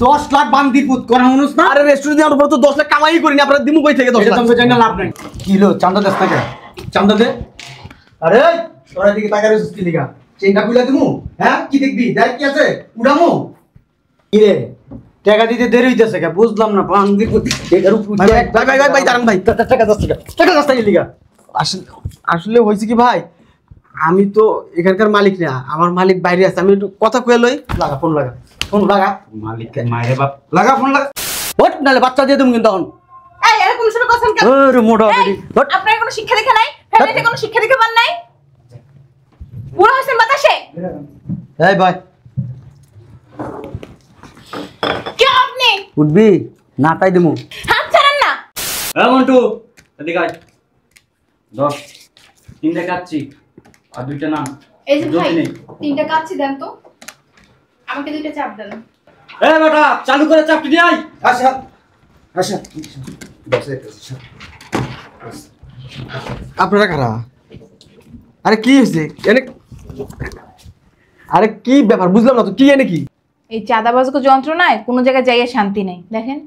10 লাখ বান্দির পুত করা মানুষ না। আরে রেস্টুরেন্টে আমার উপর তো 10 লাখ কামাই করি না, আপনারা দিমু কই থেকে 10 লাখ? তোমাকে জানা লাভ নাই। কি হলো চান্দা দেস টাকা? চান্দা দে। আরে তোরা দিকে টাকা রেসুস কি লিগা? চেইনটা খুলে দিমু? হ্যাঁ কি দেখবি? দেখ কি আছে? উড়ামু। কি রে? টাকা দিতে দেরি হইতেছে কে? বুঝলাম না বান্দির পুত। এর উপর ভাই দাঁড়ান ভাই। টাকা 10 টাকা। টাকা 10 টাকা লিগা। আসলে হইছে কি ভাই, আমি তো এখানকার মালিক না, আমার মালিক বাইরে আছে, আমি একটু কথা কয়ে লই। লাগা ফোন লাগা। ফোন লাগা। মালিককে মাইরে বাপ। লাগা ফোন লাগা। ওট নালে বাচ্চা দিয়ে তুমি কিন্তু এখন। এই এরকম শুরু করছেন কেন? ওরে মোটা এই, আপনার কোনো শিক্ষা দীক্ষা নাই? ফ্যামিলিতে কোনো শিক্ষা দীক্ষা পান নাই? বুড়ো হইছেন বাতাসে? এই ভাই কে আপনি? উঠবি না তাই দিমু। হাত ছাড়েন না। মন্টু এদিকে আয়। 10 তিনটা কাচ্ছি আর দুইটা নাম। এই যে ভাই, তিনটা কাচ্চি দেন তো। আমাকে দুইটা চাপ দেন। এই বেটা চালু করে চাপটি দিয়ে আয়। আচ্ছা আচ্ছা বসে আপনারা কারা? আরে কি হয়েছে এনে? আরে কি ব্যাপার বুঝলাম না তো, কি এনে কি? এই চাঁদাবাজক যন্ত্রণায় কোনো জায়গায় যাইয়ে শান্তি নেই, দেখেন।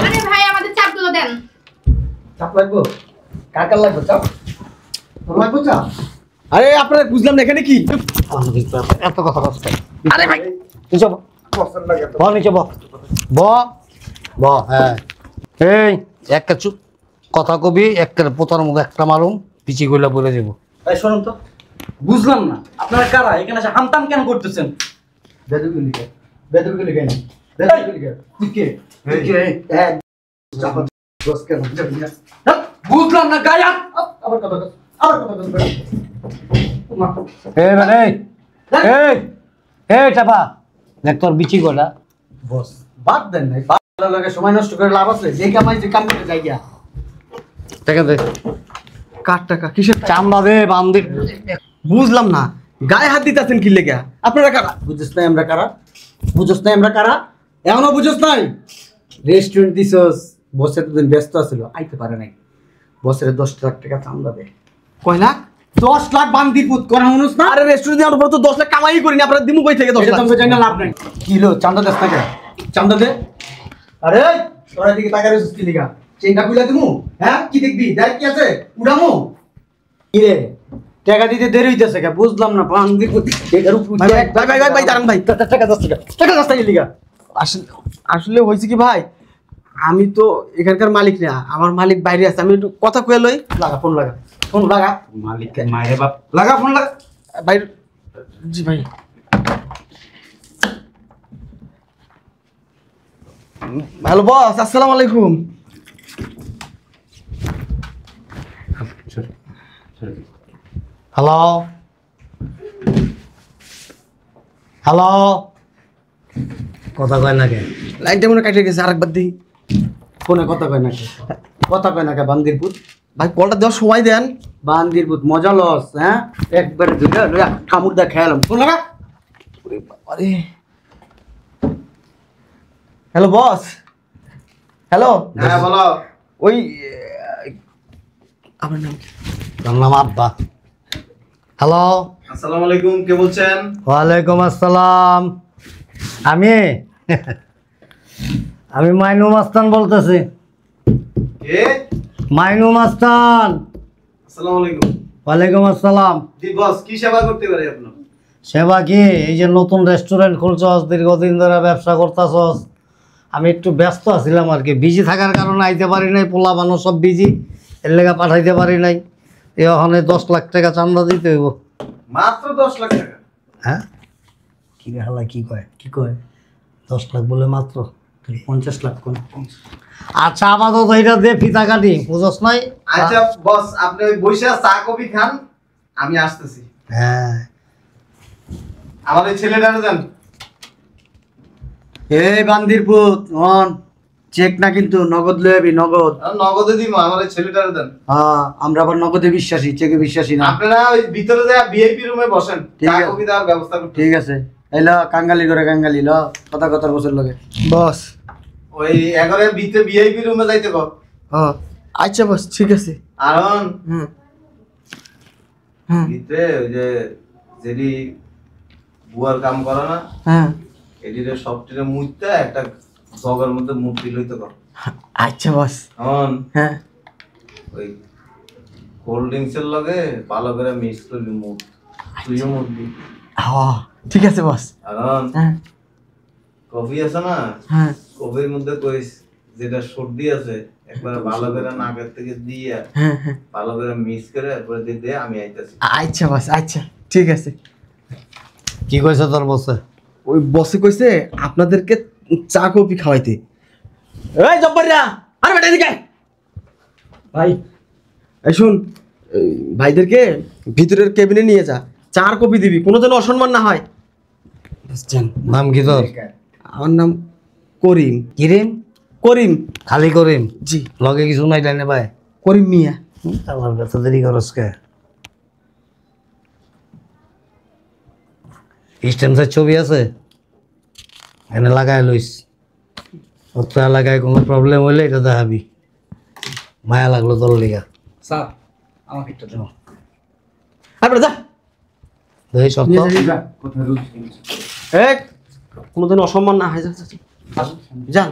আরে ভাই আমাদের চাপগুলো দেন। চাপ লাগবো? কার কার লাগবে চাপ? তোর লাগবে চাপ? আরে আপনারা বুঝলাম না এখানে কি? এত কথা বলছ। আরে ভাই নিচে বহ। পছন্দ লাগে তো। বহ নিচে বহ। বহ হ্যাঁ। এই একটা চুপ কথা কবি, একটা পোতার মুখে একটা মারুম, পিছি গইলা বলে দেব। এই শুনুন তো, বুঝলাম না আপনারা কারা এখানে এসে হামতাম কেন করতেছেন? বেদুগুলি কে? বেদুগুলি কেন? বেদুগুলি কে? তুই কে? এক দশ কেন? বুঝলাম না গায়া। আবার কথা কর। আবার কথা কর। এই মানে এই এই টাপা দেখ তোর বিচি গলা। বস বাদ দেন না, বাদ লাগে সময় নষ্ট করে লাভ আছে? যে কামাই যে কাম করতে যাই গিয়া। টাকা দে। কার টাকা? কিসের চামড়া দে বান্দির? বুঝলাম না গায়ে হাত দিতেছেন কি লেগা? আপনারা কারা? বুঝছ নাই আমরা কারা? বুঝছ নাই আমরা কারা? এখনো বুঝছ নাই? রেস্টুরেন্ট দিছস, বসে তো দিন ব্যস্ত আছিল, আইতে পারে নাই। বসের 10 লাখ টাকা চান্দা দে। কয় লাখ? 10 লাখ বান্দির পুত করা মানুষ না। আরে রেস্টুরেন্টে আমার উপর তো 10 লাখ কামাই করি না, আপনারা দিমু কই থেকে 10 লাখ? তোমাকে জানা লাভ নাই। কি হলো চান্দা দেস টাকা? চান্দা দে। আরে তোরা দিকে টাকা রেসুস কি লিগা? চেইনটা খুলে দিমু? হ্যাঁ কি দেখবি? দেখ কি আছে? উড়ামু। কি রে? টাকা দিতে দেরি হইতেছে কে? বুঝলাম না বান্দির পুত। এর উপর ভাই দাঁড়ান ভাই। টাকা 10 টাকা। টাকা 10 টাকা লিগা। আসলে হয়েছে কি ভাই, আমি তো এখানকার মালিক না, আমার মালিক বাইরে আছে, আমি একটু কথা কয়ে লই। লাগা ফোন লাগা। ফোন লাগা। মালিককে মাইরে বাপ। লাগা ফোন লাগা। বাইরে। জি ভাই। হ্যালো বস, আসসালামু আলাইকুম। হ্যালো হ্যালো, কথা কয় না কে? লাইনটা মনে কাটে গেছে, আরেকবার দিই। ফোনে কথা কয় না কে? কথা কয় না কে বান্দির পুত? ভাই কলটা দেওয়ার সময় দেন। বান্দির পুত মজা লস, হ্যাঁ? একবারে দুইটা লইয়া কামড় দা খেয়ালাম। ফোন লাগা। আরে হ্যালো বস। হ্যালো হ্যাঁ বলো। ওই আমার নাম কি? তোর নাম আব্বা। হ্যালো আসসালামু আলাইকুম, কে বলছেন? ওয়ালাইকুম আসসালাম। আমি মাইনু মাস্তান বলতেছি। কে? মাইনু মাস্তান। আসসালামু আলাইকুম। ওয়ালাইকুম আসসালাম। জি বস, কি সেবা করতে পারি আপনার? সেবা কি? এই যে নতুন রেস্টুরেন্ট খুলছস, দীর্ঘদিন ধরে ব্যবসা করতেছস, আমি একটু ব্যস্ত আছিলাম আর কি, বিজি থাকার কারণে আইতে পারি নাই, পোলা বানো সব বিজি, এর লেগে পাঠাইতে পারি নাই। ওখানে 10 লাখ টাকা চান্দা দিতে হইব। মাত্র 10 লাখ টাকা? হ্যাঁ কি রে হালা কি কয়? কি কয়? 10 লাখ বলে মাত্র 50 লাখ কোন? আচ্ছা আপাতত এটা দে, ফিতা কাটি, বুঝস নাই? আচ্ছা বস, আপনি ওই বসে চা কফি খান, আমি আসতেছি। হ্যাঁ আমাদের ছেলেটারে দেন। এই বান্দির পুত অন চেক না কিন্তু নগদ লয়ে আবি, নগদ। নগদে দিব, আমাদের ছেলেটারে দেন। হ্যাঁ আমরা আবার নগদে বিশ্বাসী, চেকে বিশ্বাসী না। আপনারা ওই ভিতরে যায় ভিআইপি রুমে বসেন, ঠিক চা আছে। কফি দেওয়ার ব্যবস্থা করতে। ঠিক আছে এই ল কাঙ্গালি করে কাঙ্গালি ল, কথা কথার বছর লগে বস। ওই এগারে ভিতরে ভিআইপি রুমে যাইতে কর। ও আচ্ছা বস, ঠিক আছে। আরন হুম হুম ভিতরে ওই যে যেদি বুয়ার কাম করে না, হ্যাঁ এদিকে সবটিরে মুইতে একটা জগের মধ্যে মূর্তি লইতে কর। আচ্ছা বস। এখন হ্যাঁ ওই কোল্ড ড্রিঙ্কসের লগে ভালো করে মিক্স করলি মুখ, তুইও মুখ দি। হ্যাঁ ঠিক আছে বস। এখন হ্যাঁ কফি আছে না, হ্যাঁ কফির মধ্যে কইস যেটা সর্দি আছে একবার ভালো করে নাকের থেকে দিয়ে হ্যাঁ হ্যাঁ ভালো করে মিক্স করে এরপরে দিয়ে দে, আমি আইতাছি। আচ্ছা বস আচ্ছা ঠিক আছে। কি কইছে তোর বসে? ওই বসে কইছে আপনাদেরকে চা কফি খাওয়াইতে। এই জব্বরিয়া আরে বেটা এদিকে আয়। ভাই এই শুন, এই ভাইদেরকে ভিতরের কেবিনে নিয়ে যা, চা আর কফি দিবি, কোনো যেন অসম্মান না হয়। বুঝছেন? নাম কি তোর? আমার নাম করিম। কিরিম? করিম খালি করিম? জি। লগে কিছু নাই টাইনে ভাই? করিম মিয়া। আমার এত দেরি করস কে? স্ট্যান্ডের ছবি আছে এনে লাগাই লইস, অত এলাকায় কোনো প্রবলেম হইলে এটা দেখাবি। মায়া লাগলো তোর লিগা। স্যার আমাকে একটা দাও। আর যা দেখি সত্য এক কোনো যেন অসম্মান না হয়। যান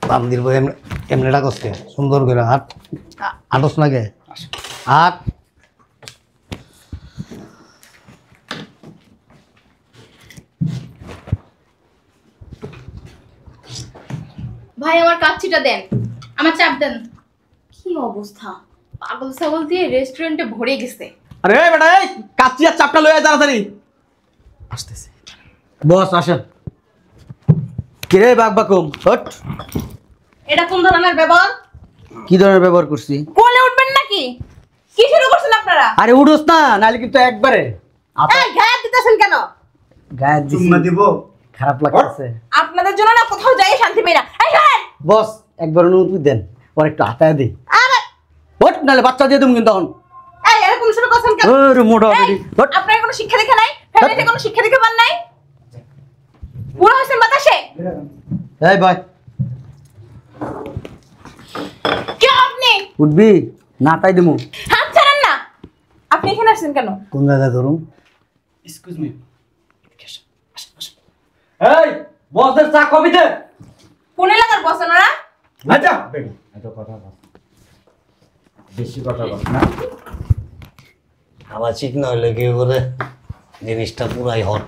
বাম দিল এমনিটা করছে সুন্দর করে হাট আটস নাগে হাট। ভাই আমার কাচ্চিটা দেন, আমার চাপ দেন। কি অবস্থা, পাগল ছাগল দিয়ে রেস্টুরেন্টে ভরে গেছে। আরে বেটা এই কাচ্চি আর চাপটা লয়ে আয় তাড়াতাড়ি। আসতেছে বস আসেন। কিরে বাকবাকুম হট। এটা কোন ধরনের ব্যবহার? কি ধরনের ব্যবহার করছি? কোলে উঠবেন নাকি? কি শুরু করছেন আপনারা? আরে উঠোস না, নাহলে কিন্তু একবারে এই গায়ে দিতেছেন কেন? গায়ে চুম্মা দিব। খারাপ লাগতেছে। আপনাদের জন্য না কোথাও যাই শান্তি পাই না। এই গায়ে বস একবার অনুমতি দেন, ওর একটু হাতায় দিই। আরে হট নাহলে বাচ্চা দিয়ে তুমি কিন্তু তখন। এই এরকম শুরু করছেন কেন? ওরে মোটা এই, বেরি হট। আপনার কোনো শিক্ষা দীক্ষা নাই? ফ্যামিলিতে কোনো শিক্ষা দীক্ষা পান নাই? বুড়ো হয়েছেন বাতাসে? এই ভাই কে আপনি? উঠবি না তাই দিমু। হাত ছাড়েন না। আপনি এখানে আসছেন কেন? কোন জায়গায় ধরুন? Excuse me. এই বসদের চা কবি দে। কোন এলাকার বস ওনারা? আচ্ছা এত কথা বল, বেশি কথা বল না। আবার ঠিক না হইলে কি করে জিনিসটা পুরাই হট।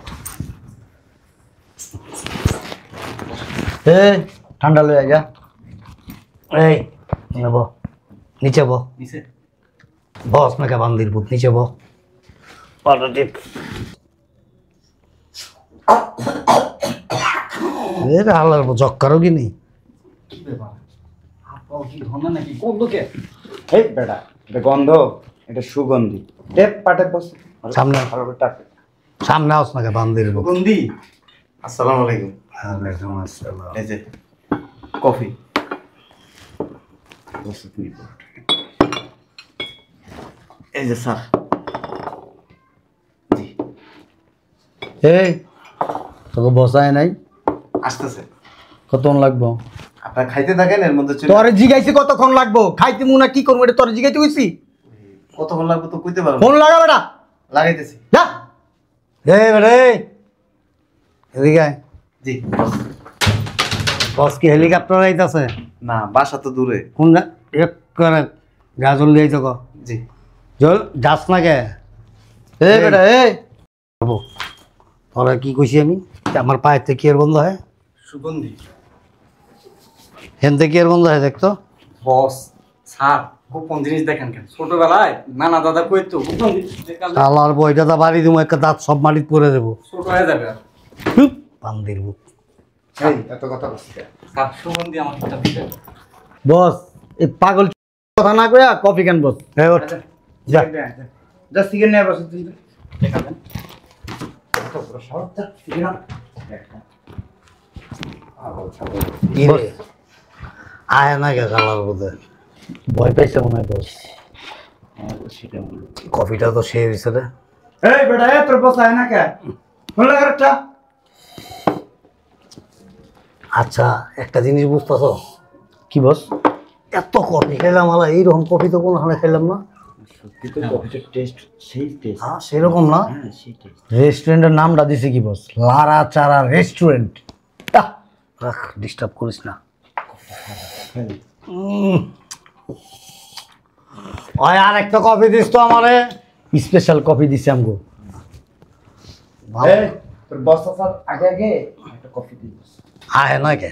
এ ঠান্ডা লয়ে যা। এই নেব নিচে ব নিচে বস নাকি বান্দির পুত নিচে ব পাটা টিপ। এর আলার জক্কারও কি নেই। কি ব্যাপার? আপা কি ধনা নাকি কোন লোকে? এই বেটা, এটা গন্ধ, এটা সুগন্ধি। টেপ পাটে বস। সামনে ভালো করে টাক। সামনে আস নাকি বান্দির পুত। সুগন্ধি। আসসালামু আলাইকুম। ওয়ালাইকুম আসসালাম। এই যে কফি। এই যে স্যার। জি এই তোকে বসায় নাই? আসতেছে। কতক্ষণ লাগবো? আপনারা খাইতে থাকেন, এর মধ্যে চলে। তোরে জিগাইছি কতক্ষণ লাগবো? খাইতে মুনা কি করবো এটা তোরে জিগাইতে কইছি? কতক্ষণ লাগবে তো কইতে পারবো ফোন না। লাগা বেটা। লাগাইতেছি। যা। এই বেরে এদিকে আয়। জি বস কি হেলিকপ্টার আইতাছে? না, বাসা তো দূরে। কোন এক করে গা জলদি আইতো ক জি জল যাস না কে? এই বেটা এই বাবু তোরা কি কইছি আমি আমার পায়ের থেকে কি এর গন্ধ হয়? সুগন্ধি। হেন থেকে কি এর গন্ধ হয় দেখতো? বস স্যার গোপন জিনিস দেখেন কেন? ছোটবেলায় নানা দাদা কইতো গোপন জিনিস দেখালে শালার বইটা তো বাড়ি দিব একটা দাঁত সব মাটিতে পরে দেবো। ছোট হয়ে যাবে। বান্দির বুক। এই এত কথা বলছি। স্যার সুগন্ধি আমার একটা বিষয়। বস এই পাগল কথা না কইয়া কফি কেন বস? এই ওঠ যা। যা সিগারেট নিয়ে বসে তুই। দেখাবেন কি রে? আয় না কে শালার বোধে ভয় পাইছে মনে হয় বস। কফিটা তো সে হয়েছে রে। এই বেটা, এ তোর বস আয় না কে? ফোন লাগা একটা। আচ্ছা একটা জিনিস বুঝতেছ? কি বস? এত কফি খেলাম আলা এইরকম কফি তো কোনো খানে খেলাম না। সত্যি তো কফিটার টেস্ট সেই টেস্ট। হ্যাঁ সেরকম না, হ্যাঁ সেই টেস্ট। রেস্টুরেন্টের নামটা দিছে কি বস, লারা চারা রেস্টুরেন্ট। রাখ, ডিস্টার্ব করিস না। ওই আর একটা কফি দিস তো আমারে, স্পেশাল কফি দিছি আমগো। তোর বস আসার আগে আগে একটা কফি দিস। আয় না কে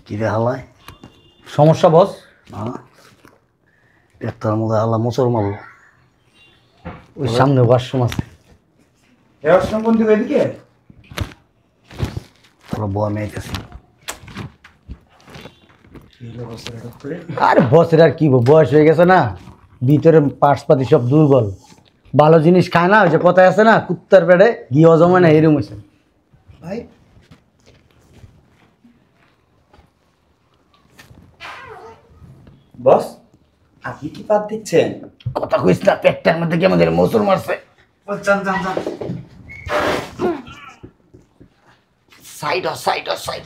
কি রে হালায় সমস্যা বস? একটার মধ্যে আল্লাহ মোচর মারলো। ওই সামনে ওয়াশরুম আছে, এরকম কোন দিকে এদিকে? তোরা বয়া মেয়েতেছি। আরে বসের আর কি বয়স হয়ে গেছে না, ভিতরে পার্টস পাতি সব দুর্বল, ভালো জিনিস খায় না। ওই যে কথায় আছে না, কুত্তার পেটে ঘি হজমে না, এরম হয়েছে। ভাই বস আপনি কি পাত দিচ্ছেন? কথা কইস না, পেটটার মধ্যে কি আমাদের মোচর মারছে। যান যান যান। Side side side.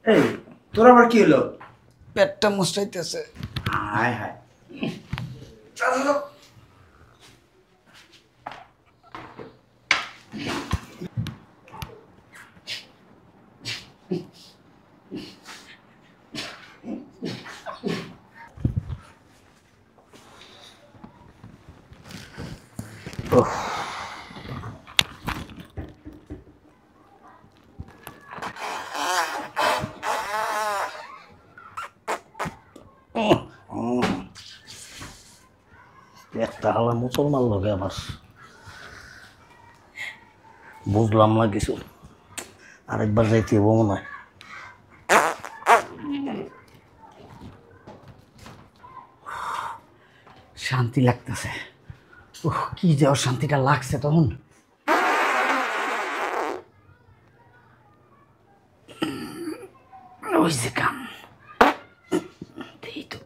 এই তোর আবার কি হলো? পেটটা মুস্টাইতেছে। হায় হায়। একটা হালা মোচর মারল গে আমার, বুঝলাম না কিছু। আরেকবার যাইতে হবো মনে হয়। শান্তি লাগতেছে। কি যে শান্তিটা লাগছে তখন। ওই যে কাম এই তো।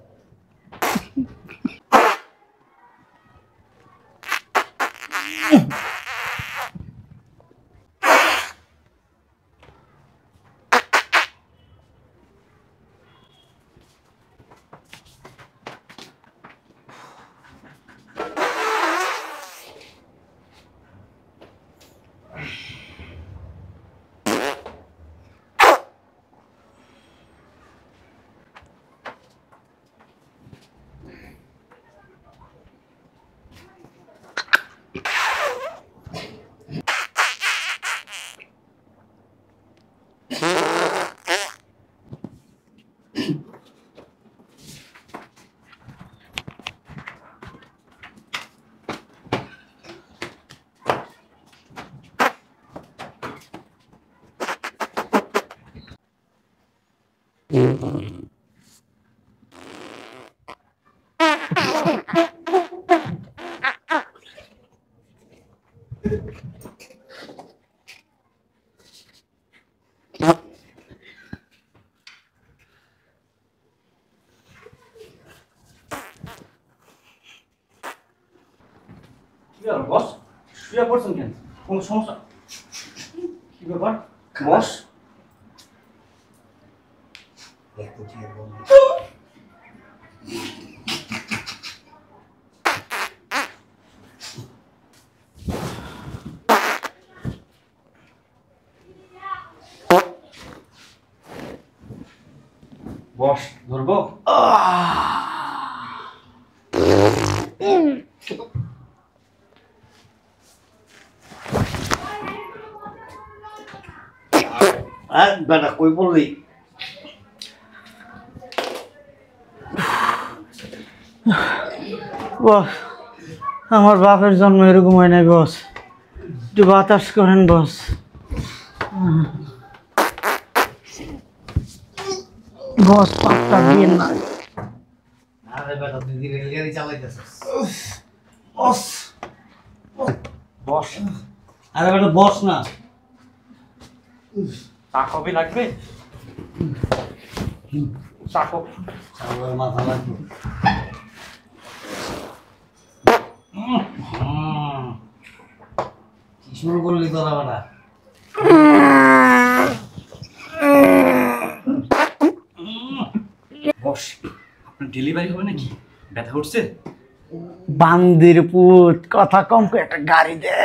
কি হলো বস? শুয়ে পড়ছেন কেন? কোন সমস্যা? কি ব্যাপার বস? বস ধরবো? বেটা কই পড়লি? বস আমার বাপের জন্ম এরকম হয় নাই বস, একটু বাতাস করেন বস। বস পাঁচটা দিন না। আরে বেটা তুই ধীরে ধীরে চালাইতেছিস। বস বস আরে বেটা বস না। চা কবে লাগবে? চা কবে? আমার মাথা লাগবে। কি শুরু করলি তোরা বেটা? বস, আপনার ডেলিভারি হবে নাকি? ব্যথা উঠছে? বান্দির পুত কথা কম করে একটা গাড়ি দে।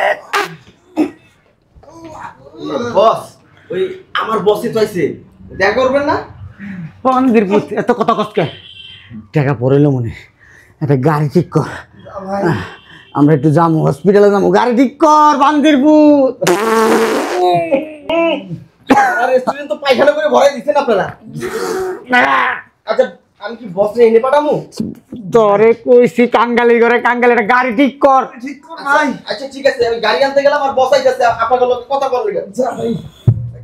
বস ওই আমার বসই তো আইছে, দেখা করবেন না? বান্দির পুত এত কথা কষ্টকে টাকা পড়েলো মনে, একটা গাড়ি ঠিক কর। আমরা একটু যাবো হসপিটালে, যাবো, গাড়ি ঠিক কর বান্দির পুত। আর রেস্টুরেন্ট তো পায়খানা করে ভরাই দিচ্ছেন আপনারা। আচ্ছা আমি কি বসে এনে পাঠামু? তোরে কইছি কাঙ্গালি করে, কাঙ্গালি একটা গাড়ি ঠিক কর। ঠিক কর ভাই। আচ্ছা ঠিক আছে, আমি গাড়ি আনতে গেলাম আর বস আইতাছে আপনাদের লগে কথা বলতে গেল। যা ভাই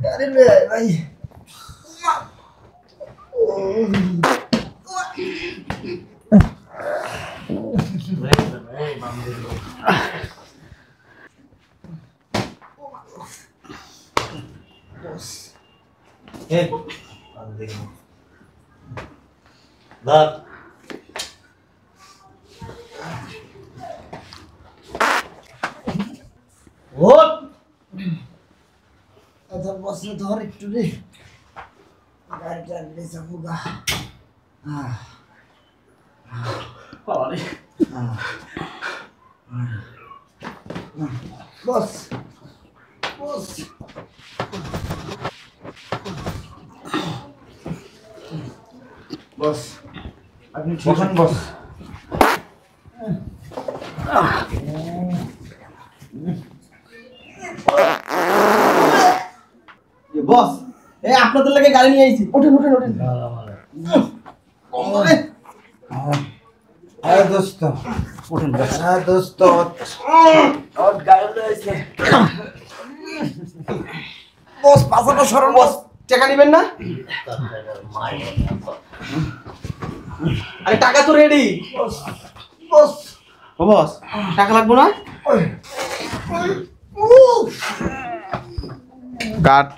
গাড়ি রে ভাই। ধর ওঠ। আচ্ছা বসে ধর একটু রে, গাড়িটা নিয়ে যাবো গা। বস বস বস আপনি ঠিক আছেন বস? বস এই আপনাদের লাগে গাড়ি নিয়ে আইছি, ওঠেন ওঠেন ওঠেন। আরে দোস্ত ওঠেন, হ্যাঁ দোস্ত ওর গাড়ি নিয়ে আইছে। বস পাঁচটা সরল বস, টাকা নেবেন না? আরে টাকা তো রেডি বস। বস ও বস টাকা লাগবে না? কাট।